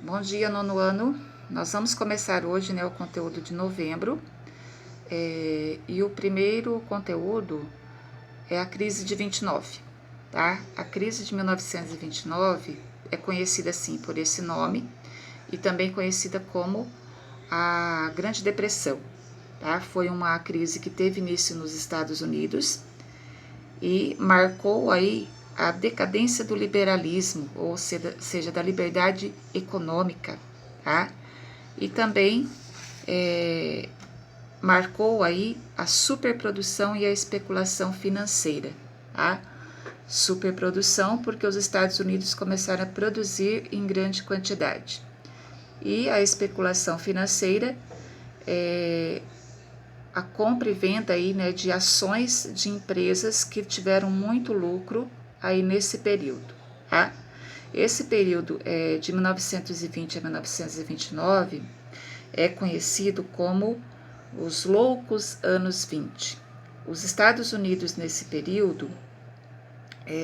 Bom dia, nono ano. Nós vamos começar hoje, o conteúdo de novembro. E o primeiro conteúdo é a crise de 29, tá? A crise de 1929 é conhecida assim por esse nome e também conhecida como a Grande Depressão, tá? Foi uma crise que teve início nos Estados Unidos e marcou aí a decadência do liberalismo, ou seja, da liberdade econômica, tá? E também marcou aí a superprodução e a especulação financeira, tá? Superprodução porque os Estados Unidos começaram a produzir em grande quantidade. E a especulação financeira a compra e venda aí, de ações de empresas que tiveram muito lucro aí nesse período, tá? Esse período de 1920 a 1929 é conhecido como os loucos anos 20. Os Estados Unidos nesse período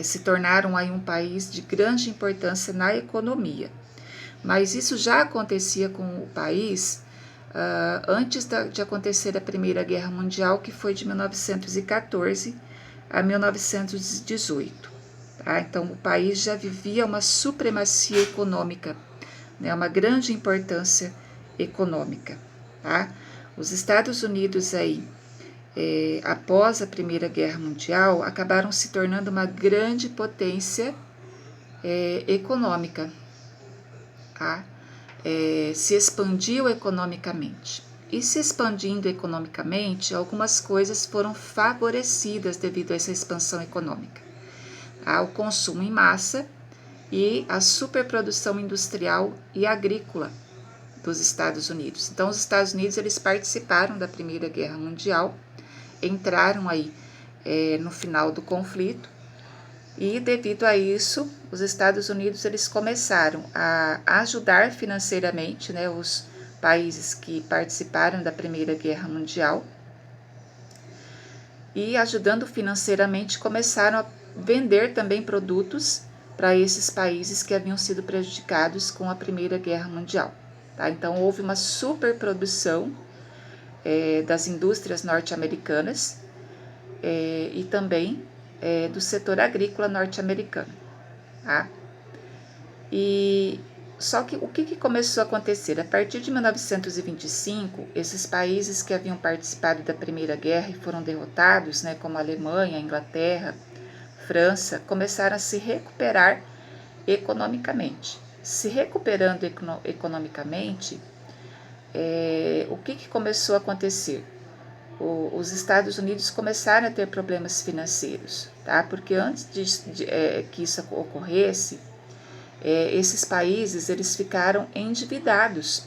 se tornaram aí um país de grande importância na economia, mas isso já acontecia com o país antes de acontecer a Primeira Guerra Mundial, que foi de 1914 a 1918. Tá? Então, o país já vivia uma supremacia econômica, uma grande importância econômica. Tá? Os Estados Unidos, aí, após a Primeira Guerra Mundial, acabaram se tornando uma grande potência econômica. Tá? Se expandiu economicamente. E se expandindo economicamente, algumas coisas foram favorecidas devido a essa expansão econômica. O consumo em massa e a superprodução industrial e agrícola dos Estados Unidos. Então, os Estados Unidos eles participaram da Primeira Guerra Mundial, entraram aí no final do conflito, e devido a isso, os Estados Unidos eles começaram a ajudar financeiramente, os países que participaram da Primeira Guerra Mundial, e ajudando financeiramente começaram a vender também produtos para esses países que haviam sido prejudicados com a Primeira Guerra Mundial. Tá? Então houve uma superprodução das indústrias norte-americanas e também do setor agrícola norte-americano. Tá? E só que o que começou a acontecer? A partir de 1925, esses países que haviam participado da Primeira Guerra e foram derrotados, como a Alemanha, a Inglaterra, França, começaram a se recuperar economicamente. Se recuperando economicamente, o que começou a acontecer? Os Estados Unidos começaram a ter problemas financeiros, tá? Porque antes que isso ocorresse, esses países eles ficaram endividados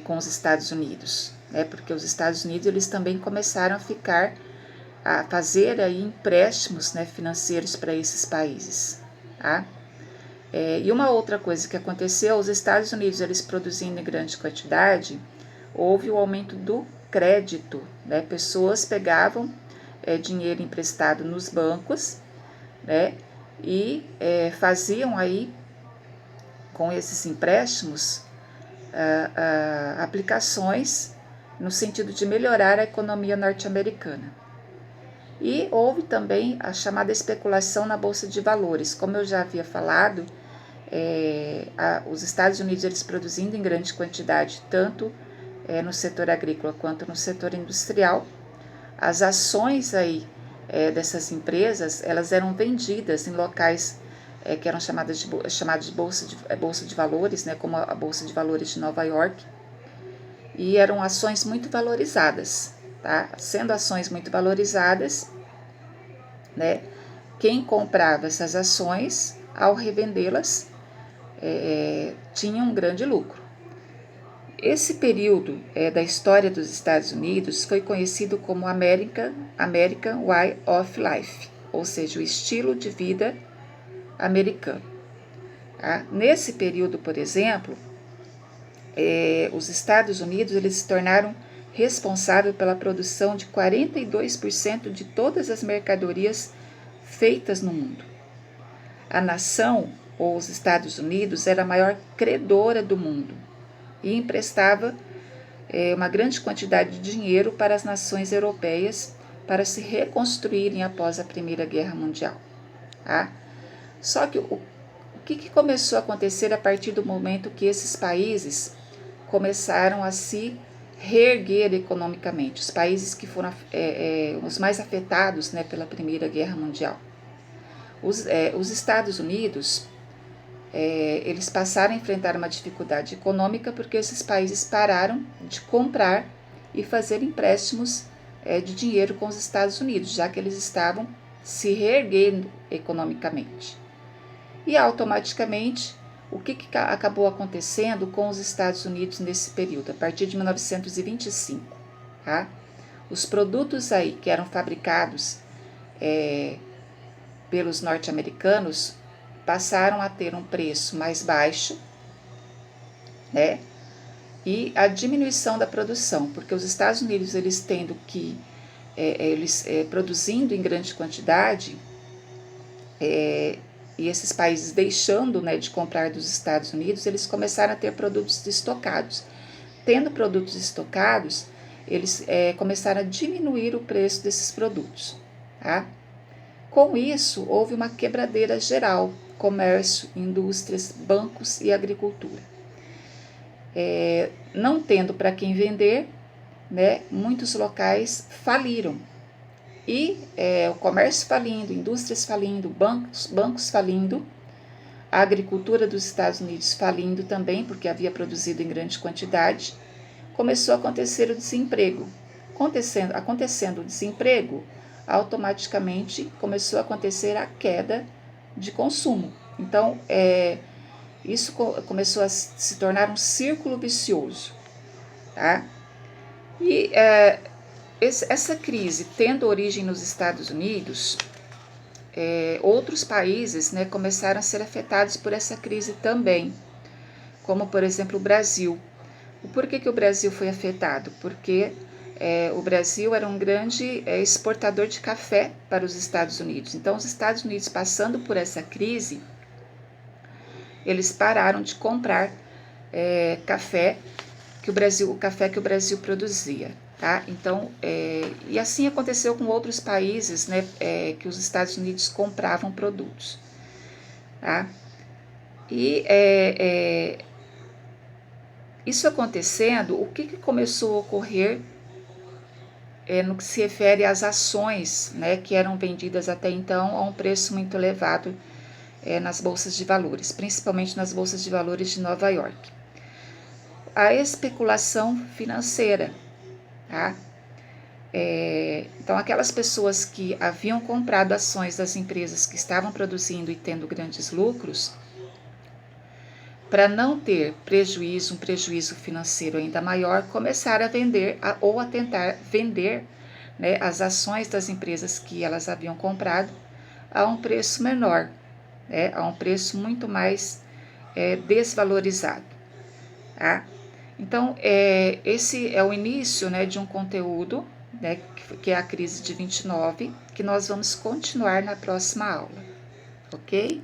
com os Estados Unidos, porque os Estados Unidos eles também começaram a fazer aí empréstimos financeiros para esses países, tá? E uma outra coisa que aconteceu, os Estados Unidos eles produzindo em grande quantidade, houve o aumento do crédito, pessoas pegavam dinheiro emprestado nos bancos, e faziam aí com esses empréstimos aplicações no sentido de melhorar a economia norte-americana. E houve também a chamada especulação na Bolsa de Valores. Como eu já havia falado, os Estados Unidos eles produzindo em grande quantidade, tanto no setor agrícola quanto no setor industrial, as ações aí dessas empresas, elas eram vendidas em locais que eram chamados de bolsa de valores, como a Bolsa de Valores de Nova York, e eram ações muito valorizadas, tá? Sendo ações muito valorizadas, quem comprava essas ações, ao revendê-las, tinha um grande lucro. Esse período da história dos Estados Unidos foi conhecido como American Way of Life, ou seja, o estilo de vida americano. Tá? Nesse período, por exemplo, os Estados Unidos eles se tornaram responsáveis pela produção de 42% de todas as mercadorias feitas no mundo. A nação ou os Estados Unidos, era a maior credora do mundo e emprestava uma grande quantidade de dinheiro para as nações europeias para se reconstruírem após a Primeira Guerra Mundial. Tá? Só que o que começou a acontecer a partir do momento que esses países começaram a se reerguer economicamente, os países que foram os mais afetados, né, pela Primeira Guerra Mundial? Os Estados Unidos, eles passaram a enfrentar uma dificuldade econômica porque esses países pararam de comprar e fazer empréstimos de dinheiro com os Estados Unidos, já que eles estavam se reerguendo economicamente. E automaticamente, o que acabou acontecendo com os Estados Unidos nesse período, a partir de 1925? Tá? Os produtos aí que eram fabricados pelos norte-americanos passaram a ter um preço mais baixo, né? E a diminuição da produção, porque os Estados Unidos, eles tendo que, produzindo em grande quantidade, e esses países deixando, né, de comprar dos Estados Unidos, eles começaram a ter produtos estocados. Tendo produtos estocados, eles começaram a diminuir o preço desses produtos. Tá? Com isso, houve uma quebradeira geral, comércio, indústrias, bancos e agricultura. Não tendo para quem vender, né, muitos locais faliram. E o comércio falindo, indústrias falindo, bancos falindo, a agricultura dos Estados Unidos falindo também, porque havia produzido em grande quantidade, começou a acontecer o desemprego. Acontecendo o desemprego, automaticamente começou a acontecer a queda de consumo. Então, isso começou a se tornar um círculo vicioso. Tá? E essa crise, tendo origem nos Estados Unidos, outros países, né, começaram a ser afetados por essa crise também, como, por exemplo, o Brasil. Por que o Brasil foi afetado? Porque o Brasil era um grande exportador de café para os Estados Unidos. Então, os Estados Unidos, passando por essa crise, eles pararam de comprar café o café que o Brasil produzia. Tá? Então, e assim aconteceu com outros países, né, que os Estados Unidos compravam produtos. Tá? E isso acontecendo, o que começou a ocorrer no que se refere às ações, né, que eram vendidas até então a um preço muito elevado nas bolsas de valores, principalmente nas bolsas de valores de Nova York. A especulação financeira. Tá? Então, aquelas pessoas que haviam comprado ações das empresas que estavam produzindo e tendo grandes lucros, para não ter um prejuízo financeiro ainda maior, começaram a vender ou a tentar vender, né, as ações das empresas que elas haviam comprado a um preço menor, né, a um preço muito mais desvalorizado. Tá? Então, esse é o início, né, de um conteúdo, né, que é a crise de 29, que nós vamos continuar na próxima aula, ok?